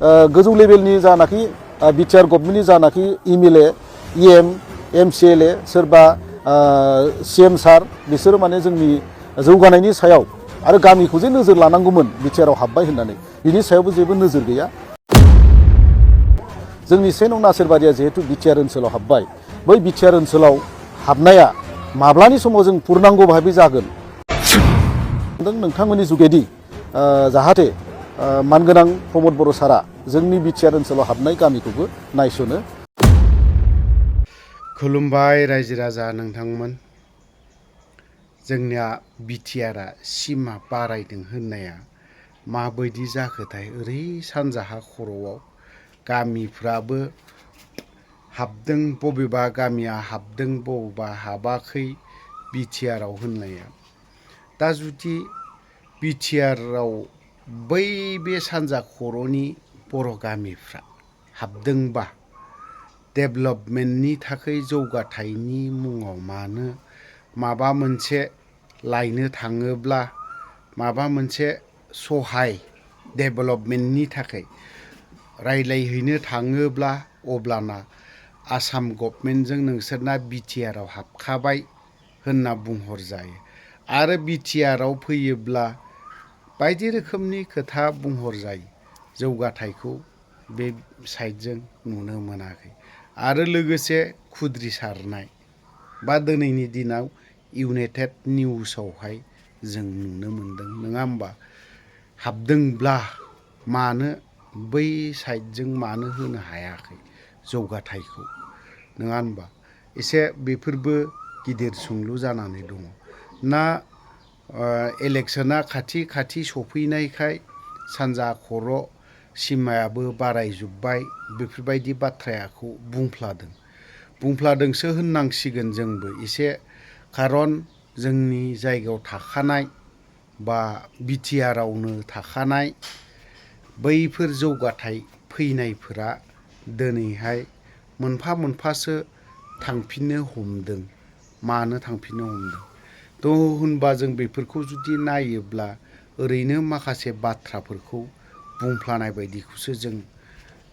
गोजौ लेभेलनि जानाखि बिटिआर गभर्नमेन्टनि जानाखि एमएलए इएम एमसिएलए सोरबा सिएम सार बिसोरो माने जोंनि जौगानायनि सायाव आरो गामिखौ जे नोजोर लानांगौमोन बिटिआरआव हाबबाय होननानै बिनि सायावबो जेबो नोजोर गैया। जोंनि 1 नं नासिरबारिया जिहेतु बिटिआर ओनसोलाव हाबबाय बै बिटिआर ओनसोलाव हाबनाया माब्लानि समाव जों पुर्नांग भाबै जागोन नोंथांमोननि जुगेदि जाहाथे मानगोनां प्रमद बर' सारा जोंनि बिटिआर ओनसोलाव हाबनाय गामिखौबो नायसनो। खुलुमबाय रायजो राजा नोंथांमोन। जोंनिया बिटिआरआ सिमा बारायदों होननाया माबायदि जाखोथाय ओरै सानजाहा खर'आव गामिफ्राबो हाबदों, बबेबा गामिया हाबदों बबेबा हाबाखै बिटिआरआव होननाया। दा जुदि बिटिआरआव बै बे सानजा खर'नि बर' गामिफ्रा हाबदोंबा डेभेलपमेन्टनि थाखाय जौगाथायनि मुङाव मानो माबा मोनसे लायनो थाङोब्ला माबा मोनसे सहाय डेभेलपमेन्टनि थाखाय रायलायहैनो थाङोब्ला अब्लाना आसाम गभर्नमेन्टजों नोंसोरना बिटिआरआव हाबखाबाय होनना बुंहरजायो आरो बिटिआरआव फैयोब्ला बायदि रोखोमनि खोथा बुंहरजायो। जौगाथायखौ बे साइडजों नुनो मोनाखै आरो लोगोसे खुद्रिसारनाय बा दिनैनि दिनाव इउनाइटेड निउसावहाय जों नुनो मोनदों नङा होमबा। हाबदोंब्ला मानो बै साइडजों मानो होनो हायाखै जौगाथायखौ नङा होनबा। एसे बेफोरबो गिदिर सोंलु जानानै दङ ना। इलेक्सना खाथि खाथि सफैनायखाय सानजा खर' सिमायाबो बारायजोब्बाय बेफोरबायदि बाथ्राखौ बुंफ्लादोंसो होननांसिगोन जोंबो एसे। खारन जोंनि जायगायाव थाखानाय बा बिटिआरआवनो थाखानाय बैफोर जौगाथाय फैनायफोरा दिनैहाय मोनफा मोनफासो थांफिननो हमदों। मानो थांफिननो हमदों होनबा जों बेफोरखौ जुदि नायोब्ला ओरैनो माखासे बाथ्राफोरखौ बुंफ्लानाय बायदिखौसो जों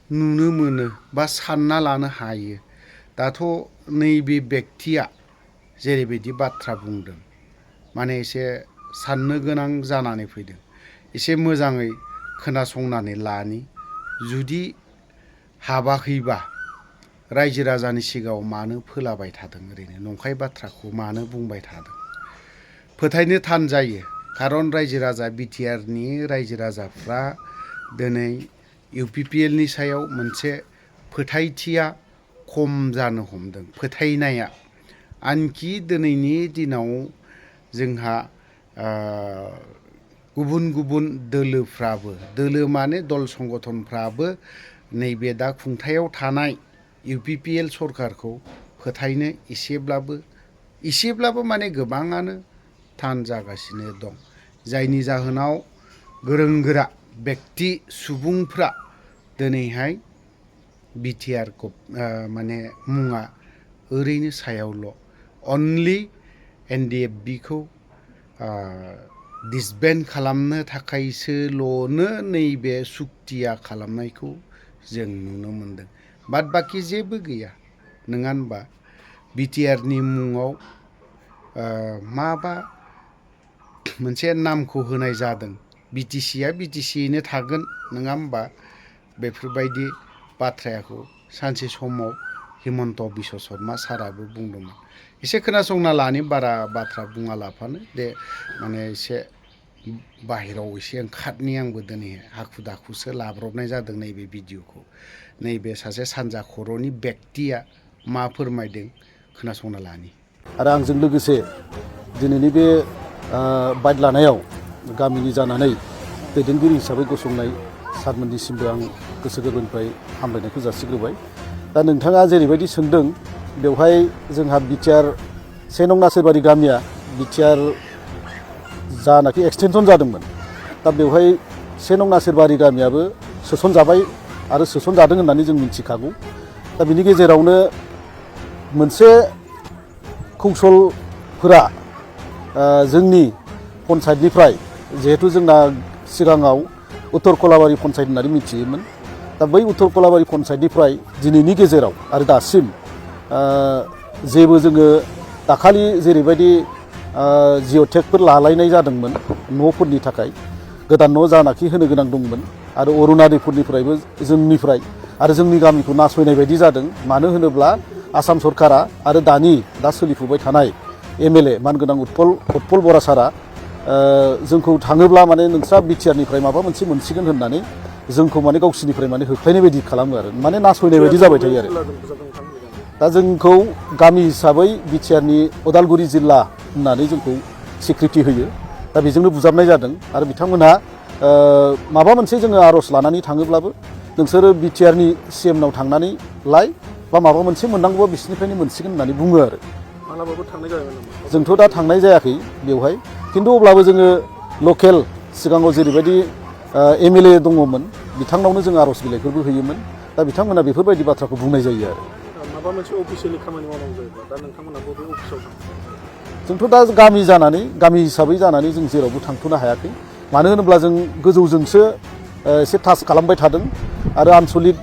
नुनो मोनो बा सानना लानो हायो। दाथ' नैबे बेक्तिया जेरैबायदि बाथ्रा बुंदों माने एसे साननो गोनां जानानै फैदों। एसे मोजाङै खोनासंनानै लानि। जुदि हाबाखैबा रायजो राजानि सिगाङाव मानो फोलाबाय थादों, ओरैनो नंखाय बाथ्राखौ मानो बुंबाय थादों। फोथायनो थान जायो। खारन रायजो राजा बिटिआरनि रायजो राजाफ्रा दिनै इउपिपिएलनि सायाव मोनसे फोथायथिया खम जानो हमदों। फोथायनाया आनखि दिनैनि दिनाव जोंहा गुबुन गुबुन दोलोफ्राबो, दोलो माने दल संगठनफ्राबो नैबे दा खुंथायाव थानाय इउपिपिएल सरकारखौ फोथायनो एसेब्लाबो माने गोबाङानो थान जागासिनो दं। जायनि जाहोनाव गोरों गोरा बेक्ति सुबुंफ्रा दिनैहाय बिटिआर माने मुङा ओरैनो सायावल' अनलि एनडिएफबिखौ डिसबेन्ड खालामनो थाखायसोल'नो नैबे सुक्तिया खालामनायखौ जों नुनो मोनदों। बाद बाखि जेबो गैया नङा होनबा। बिटिआरनि मुङाव माबा मोनसे नामखौ होनाय जादों। बिटिसिया बिटिसियैनो थागोन नङा होमबा। बेफोरबायदि बाथ्राखौ सानसे समाव हिमन्त बिश्व शर्मा साराबो बुंदोंमोन। एसे खोनासंना लानि, बारा बाथ्रा बुङा लाफानो दे। माने एसे बाहेराव एसे ओंखारनि आंबो दिनै हाखु दाखुसो लाब्रबनाय जादों नैबे भिडिअखौ। नैबे सासे सानजा खर'नि बेक्तिया मा फोरमायदों खोनासंना लानि। आरो आंजों लोगोसे दिनैनि बे बाइट लानायाव गामिनि जानानै दैदेनगिरि हिसाबै गसंनाय सारमोननिसिमबो आं गोसो गोरबोनिफ्राय हामलायनायखौ जासिग्रोबाय। दा नोंथाङा जेरैबायदि सोंदों बेवहाय जोंहा बिटिआर 1 नं नासिरबारि गामिया बिटिआर जानाखि एक्सटेनसन जादोंमोन दा बेवहाय 1 नं नासिरबारि गामियाबो सोसनजाबाय आरो सोसनजादों होननानै जों मिथिखागौ। दा बिनि गेजेरावनो मोनसे कौशलफोरा जोंनि पन्सायतनिफ्राय जिहेतु जोंना सिगाङाव उत्तर कलाबारि पन्सायत होननानै मिथियोमोन दा बै उत्तर कलाबारि पन्सायतनिफ्राय दिनैनि गेजेराव आरो दासिम जेबो जोङो दाखालि जेरैबायदि जिअ'टेकफोर लालायनाय जादोंमोन न'फोरनि थाखाय गोदान न' जानाखि होनो गोनां दंमोन आरो अरुणाचलफोरनिफ्रायबो जोंनिफ्राय आरो जोंनि गामिखौ नासयनाय बायदि जादों मानो होनोब्ला आसाम सरकारा आरो दा सोलिफुबाय थानाय एमएलए मानगोनां उत्पल बरा सारा जोंखौ थाङोब्ला माने नोंस्रा बिटिआरनिफ्राय माबा मोनसे मोनसिगोन होननानै जोंखौ माने गावसिनिफ्राय माने होख्लायनाय बायदि खालामो आरो माने नासयनाय बायदि जाबाय थायो आरो दा जोंखौ गामि हिसाबै बिटिआरनि उदालगुरि जिल्ला होननानै जोंखौ स्वीकृति होयो दा बेजोंनो बुजाबनाय जादों आरो बिथांमोनहा माबा मोनसे जोङो आर'ज लानानै थाङोब्लाबो नोंसोरो बिटिआरनि सिएमनाव थांनानै लाय बा माबा मोनसे मोननांगौबा बिसोरनिफ्रायनो मोनसिगोन होननानै बुङो आरो मालाबाबो थांनाय जाबाय नामा जोंथ' दा थांनाय जायाखै बेवहाय खिन्थु अब्लाबो जोङो लकेल सिगाङाव जेरैबायदि एमएलए दङमोन बिथांनावनो जों आर'ज बिलाइफोरबो होयोमोन दा बिथांमोना बेफोरबायदि बाथ्राखौ बुंनाय जायो आरो माबा मोनसे अफिसियेलि खामानि मावनांगौ जायोब्ला दा नोंथांमोना बबे अफिसाव थाङो जोंथ' दा गामि हिसाबै जानानै जों जेरावबो थांथ'नो हायाखै मानो होनोब्ला जों गोजौजोंसो एसे टाच खालामबाय थादों आरो आनसलिक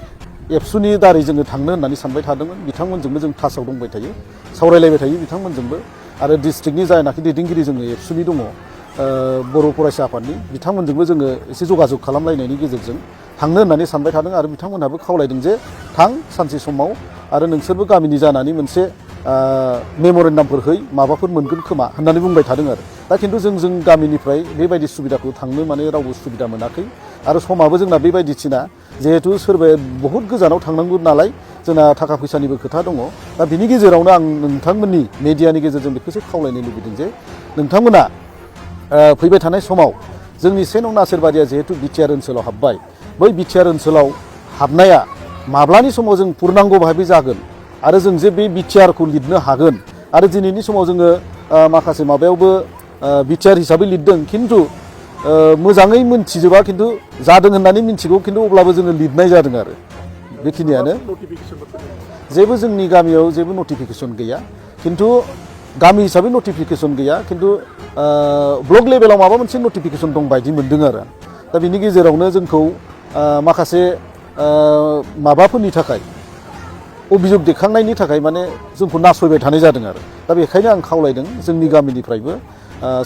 एबसुनि दारै जोङो थांनो होननानै सानबाय थादोंमोन बिथांमोनजोंबो जों टाचआव दंबाय थायो सावरायलायबाय थायो बिथांमोनजोंबो आरो डिस्ट्रिक्टनि जायनाखि दैदेनगिरि जोङो एबसुनि दङ बर' फरायसा आफादनि बिथांमोनजोंबो जोङो एसे जगाजग खालामलायनायनि गेजेरजों थांनो होननानै सानबाय थादों आरो बिथांमोनहाबो खावलायदों जे थां सानसे समाव आरो नोंसोरबो गामिनि जानानै मोनसे मेम'रेन्डामफोर है माबाफोर मोनगोन खोमा होननानै बुंबाय थादों आरो दा खिन्थु जों गामिनिफ्राय बेबायदि सुबिदाखौ थांनो माने रावबो सुबिदा मोनाखै आरो समाबो जोंना बेबायदि थिना जिहेथु सोरबाया बहुद गोजानाव थांनांगौ नालाय जोंना थाखा फैसानिबो खोथा दङ दा बिनि गेजेरावनो आं नोंथांमोननि मेडियानि गेजेरजों बेखौसो खावलायनो लुबैदों जे नोंथांमोना फैबाय थानाय समाव जोंनि 1 नं नासेरबारिया जिहेतु बिटिआर ओनसोलाव हाबबाय बै बिटिआर ओनसोलाव हाबनाया माब्लानि समाव जों पुर्नांग भाबै जागोन आरो जों जे बे बिटिआरखौ लिरनो हागोन आरो दिनैनि समाव जोङो माखासे माबायावबो बिटिआर हिसाबै लिरदों खिन्थु मोजाङै मोनथिजोबा खिन्थु जादों होननानै मिथिगौ खिन्थु अब्लाबो जोङो लिरनाय जादों आरो बेखिनियानो जेबो जोंनि गामियाव जेबो नटिफिकेसन गैया खिन्थु गामि हिसाबै नटिफिकेसन गैया खिन्थु ब्लक लेभेलाव माबा मोनसे नटिफिकेसन दं बायदि मोनदों आरो दा बिनि गेजेरावनो जोंखौ माखासे माबाफोरनि थाखाय अभियोग दैखांनायनि थाखाय माने जोंखौ नासयबाय थानाय जादों आरो दा बेखायनो आं खावलायदों जोंनि गामिनिफ्रायबो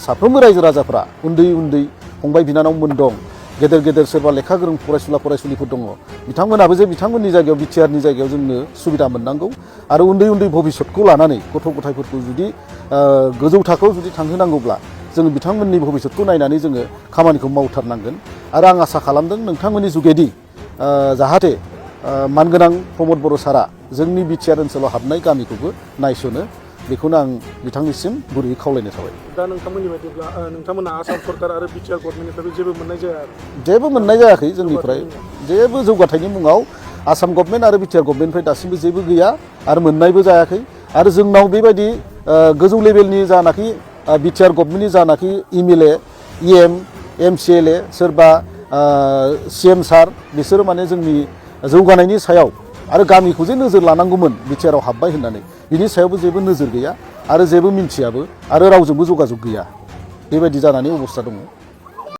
साफ्रोमबो रायजो राजाफ्रा उन्दै फंबाय बिनानावमोन दं गेदेर सोरबा लेखा गोरों फरायसुलिफोर दङ बिथांमोनाबो जे बिथांमोननि जायगायाव बिटिआरनि जायगायाव जोंनो सुबिदा मोननांगौ आरो उन्दै भबिसतखौ लानानै गथ' गथायफोरखौ जुदि गोजौ थाखोआव जुदि थांहोनांगौब्ला जोङो बिथांमोननि भबिसतखौ नायनानै जोङो खामानिखौ मावथारनांगोन आरो आं आसा खालामदों नोंथांमोननि जुगेदि जाहाथे मानगोनां प्रमद बर' सारा जोंनि बिटिआर ओनसोलाव हाबनाय गामिखौबो नायसनो बेखौनो आं बिथांनिसिम गुरैयै खावलायनाय थाबाय दा नोंथांमोननि बायदिब्ला नोंथांमोना आसाम सरकार आरो बिटिआर गभर्नमेन्टनिफ्रायबो जेबो मोननाय जाया जेबो मोननाय जायाखै जोंनिफ्राय जेबो जौगाथायनि मुङाव आसाम गभर्नमेन्ट आरो बिटिआर गभर्नमेन्टनिफ्राय दासिमबो जेबो गैया आरो मोननायबो जायाखै आरो जोंनाव बेबायदि गोजौ लेभेलनि जानाखि बिटिआर गभर्नमेन्टनि जानाखि एमएलए इएम एमसिएलए सोरबा सिएम सार बिसोरो माने जोंनि जौगानायनि सायाव आरो गामिखौ जे नोजोर लानांगौमोन बिटिआरआव हाबबाय होननानै बिनि सायावबो जेबो नोजोर गैया आरो जेबो मिन्थियाबो आरो रावजोंबो जगाजग गैया बेबायदि जानानै अबस्था दङ